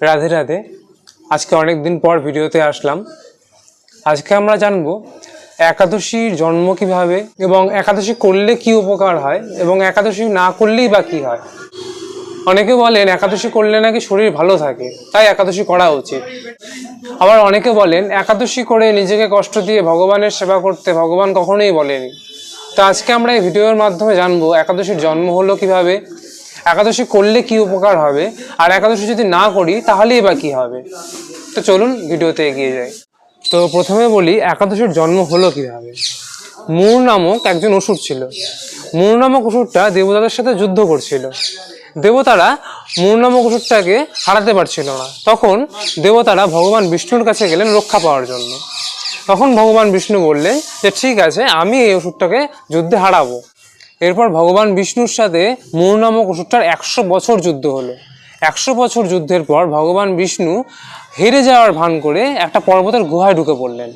রাধে রাধে। আজকে অনেক দিন পর ভিডিওতে আসলাম। আজকে আমরা জানবো একাদশীর জন্ম কিভাবে এবং একাদশী করলে কি উপকার হয় এবং একাদশী না করলেই বা কি হয়। অনেকে বলেন একাদশী করলে নাকি শরীর ভালো থাকে, তাই একাদশী করা উচিত। আবার অনেকে বলেন একাদশী করে নিজেকে কষ্ট দিয়ে ভগবানের সেবা করতে ভগবান কখনোই বলেনি। তো আজকে আমরা এই ভিডিওর মাধ্যমে জানবো একাদশীর জন্ম হলো কিভাবে, একাদশী করলে কি উপকার হবে, আর একাদশী যদি না করি তাহলেই বা কি হবে। তো চলুন ভিডিওতে এগিয়ে যাই। তো প্রথমে বলি একাদশীর জন্ম হলো কিভাবে। মূর নামক একজন অসুর ছিল। মূর নামক অসুরটা দেবতাদের সাথে যুদ্ধ করছিল। দেবতারা মূর নামক অসুরটাকে হারাতে পারছিল না। তখন দেবতারা ভগবান বিষ্ণুর কাছে গেলেন রক্ষা পাওয়ার জন্য। তখন ভগবান বিষ্ণু বললেন যে ঠিক আছে, আমি এই অসুরটাকে যুদ্ধে হারাবো। এরপর ভগবান বিষ্ণুর সাথে মূর নামক অসুরটার 100 বছর যুদ্ধ হলো। 100 বছর যুদ্ধের পর ভগবান বিষ্ণু হেরে যাওয়ার ভান করে একটা পর্বতের গুহায় ঢুকে পড়লেন।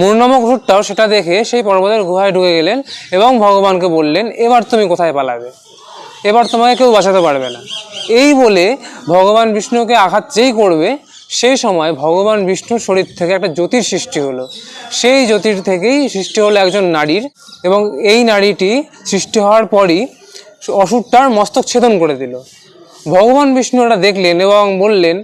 মূর নামক অসুরটাও সেটা দেখে সেই পর্বতের গুহায় ঢুকে গেলেন এবং ভগবানকে বললেন, এবার তুমি কোথায় পালাবে, এবার তোমাকে কেউ বাঁচাতে পারবে না। এই বলে ভগবান বিষ্ণুকে আঘাত যেই করবে সেই সময় ভগবান বিষ্ণুর শরীর থেকে একটা জ্যোতির সৃষ্টি হলো। সেই জ্যোতির থেকেই সৃষ্টি হলো একজন নারীর, এবং এই নারীটি সৃষ্টি হওয়ার পরই অসুরটার মস্তক ছেদন করে দিল। ভগবান বিষ্ণু এটা দেখলেন এবং বললেন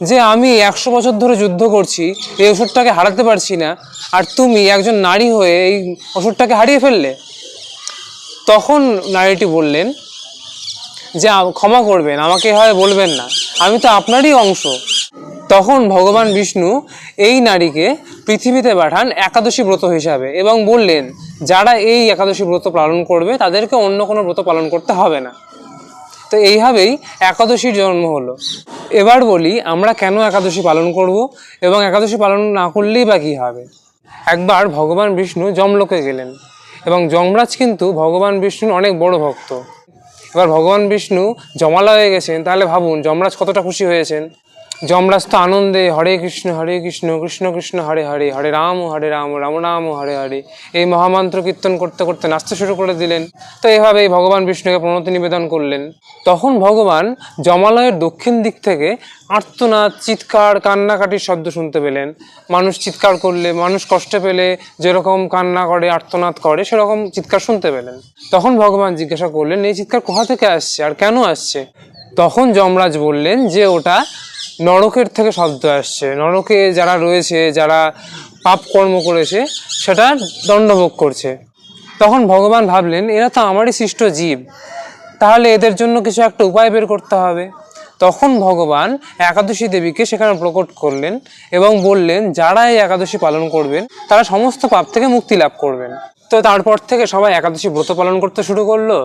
যে আমি 100 বছর ধরে যুদ্ধ করছি, এই অসুরটাকে হারাতে পারছি না, আর তুমি একজন নারী হয়ে এই অসুরটাকে হারিয়ে ফেললে। তখন নারীটি বললেন যে ক্ষমা করবেন, আমাকে এভাবে বলবেন না, আমি তো আপনারই অংশ। তখন ভগবান বিষ্ণু এই নারীকে পৃথিবীতে পাঠান একাদশী ব্রত হিসাবে এবং বললেন যারা এই একাদশী ব্রত পালন করবে তাদেরকে অন্য কোনো ব্রত পালন করতে হবে না। তো এইভাবেই একাদশীর জন্ম হলো। এবার বলি আমরা কেন একাদশী পালন করব এবং একাদশী পালন না করলেই বা কী হবে। একবার ভগবান বিষ্ণু যমলোকে গেলেন এবং যমরাজ কিন্তু ভগবান বিষ্ণুর অনেক বড় ভক্ত। এবার ভগবান বিষ্ণু জমালয়ে গেছেন, তাহলে ভাবুন যমরাজ কতটা খুশি হয়েছেন। যমরাজ তো আনন্দে হরে কৃষ্ণ কৃষ্ণ কৃষ্ণ হরে হরে, হরে রাম রাম রাম হরে হরে এই মহামন্ত্র কীর্তন করতে করতে নাচতে শুরু করে দিলেন। তো এইভাবেই ভগবান বিষ্ণুকে প্রণতি নিবেদন করলেন। তখন ভগবান জমালয়ের দক্ষিণ দিক থেকে আর্তনাদ, চিৎকার, কান্নাকাটির শব্দ শুনতে পেলেন। মানুষ চিৎকার করলে, মানুষ কষ্ট পেলে যেরকম কান্না করে, আর্তনাদ করে, সেরকম চিৎকার শুনতে পেলেন। তখন ভগবান জিজ্ঞাসা করলেন এই চিৎকার কোথা থেকে আসছে আর কেন আসছে। তখন যমরাজ বললেন যে ওটা নরকের থেকে শব্দ আসছে। নরকে যারা রয়েছে, যারা পাপ কর্ম করেছে, সেটা দণ্ডভোগ করছে। তখন ভগবান ভাবলেন এরা তো আমারই সৃষ্ট জীব, তাহলে এদের জন্য কিছু একটা উপায় বের করতে হবে। তখন ভগবান একাদশী দেবীকে সেখানে প্রকট করলেন এবং বললেন যারা এই একাদশী পালন করবেন তারা সমস্ত পাপ থেকে মুক্তি লাভ করবেন। তো তারপর থেকে সবাই একাদশী ব্রত পালন করতে শুরু করলো।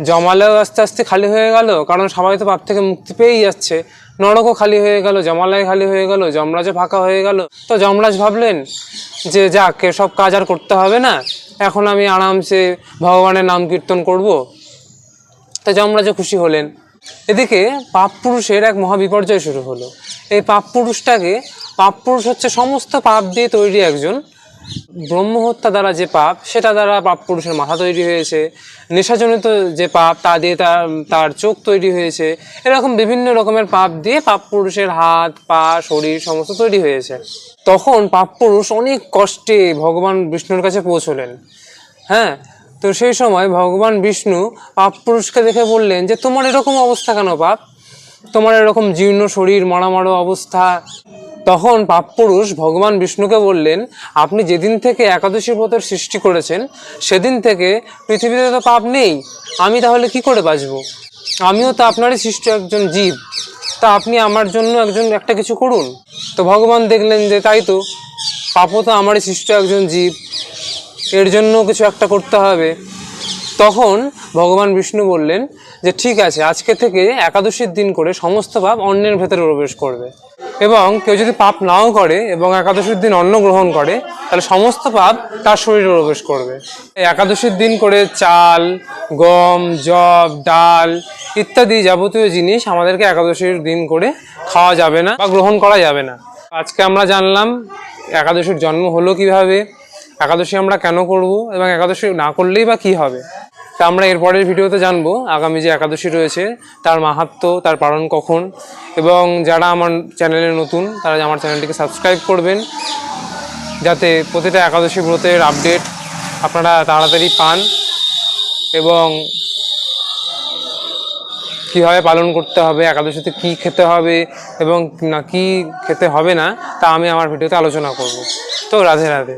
জমালয় আস্তে আস্তে খালি হয়ে গেল, কারণ সবাই তো পাপ থেকে মুক্তি পেয়েই যাচ্ছে। নরকও খালি হয়ে গেল, জমালয় খালি হয়ে গেল, যমরাজও ফাঁকা হয়ে গেল। তো যমরাজ ভাবলেন যে যাক, সব কাজ আর করতে হবে না, এখন আমি আরামসে ভগবানের নাম কীর্তন করব। তো যমরাজও খুশি হলেন। এদিকে পাপ পুরুষের এক মহাবিপর্যয় শুরু হলো। এই পাপ পুরুষ হচ্ছে সমস্ত পাপ দিয়ে তৈরি একজন। ব্রহ্মহত্যা দ্বারা যে পাপ, সেটা দ্বারা পাপ পুরুষের মাথা তৈরি হয়েছে। নেশাজনিত যে পাপ, তা দিয়ে তার চোখ তৈরি হয়েছে। এরকম বিভিন্ন রকমের পাপ দিয়ে পাপ পুরুষের হাত, পা, শরীর সমস্ত তৈরি হয়েছে। তখন পাপ পুরুষ অনেক কষ্টে ভগবান বিষ্ণুর কাছে পৌঁছলেন। হ্যাঁ, তো সেই সময় ভগবান বিষ্ণু পাপ পুরুষকে দেখে বললেন যে তোমার এরকম অবস্থা কেন পাপ, তোমার এরকম জীর্ণ শরীর, মরা অবস্থা। তখন পাপ পুরুষ ভগবান বিষ্ণুকে বললেন আপনি যেদিন থেকে একাদশী ব্রতের সৃষ্টি করেছেন সেদিন থেকে পৃথিবীতে তো পাপ নেই, আমি তাহলে কি করে বাঁচব, আমিও তো আপনারই সৃষ্ট একজন জীব, তা আপনি আমার জন্য একটা কিছু করুন। তো ভগবান দেখলেন যে তাই তো, পাপও তো আমারই সৃষ্ট একজন জীব, এর জন্য কিছু একটা করতে হবে। তখন ভগবান বিষ্ণু বললেন যে ঠিক আছে, আজকে থেকে একাদশীর দিন করে সমস্ত পাপ অন্নের ভেতরে প্রবেশ করবে, এবং কেউ যদি পাপ নাও করে এবং একাদশীর দিন অন্ন গ্রহণ করে তাহলে সমস্ত পাপ তার শরীরে প্রবেশ করবে। একাদশীর দিন করে চাল, গম, যব, ডাল ইত্যাদি যাবতীয় জিনিস আমাদেরকে একাদশীর দিন করে খাওয়া যাবে না বা গ্রহণ করা যাবে না। আজকে আমরা জানলাম একাদশীর জন্ম হলো কিভাবে, একাদশী আমরা কেন করব এবং একাদশী না করলেই বা কী হবে। তা আমরা এরপরের ভিডিওতে জানবো আগামী যে একাদশী রয়েছে তার মাহাত্ম্য, তার পালন কখন, এবং যারা আমার চ্যানেলে নতুন তারা আমার চ্যানেলটিকে সাবস্ক্রাইব করবেন যাতে প্রতিটা একাদশী ব্রতের আপডেট আপনারা তাড়াতাড়ি পান এবং কীভাবে পালন করতে হবে, একাদশীতে কী খেতে হবে এবং না কী খেতে হবে না তা আমি আমার ভিডিওতে আলোচনা করব। তো রাধে রাধে।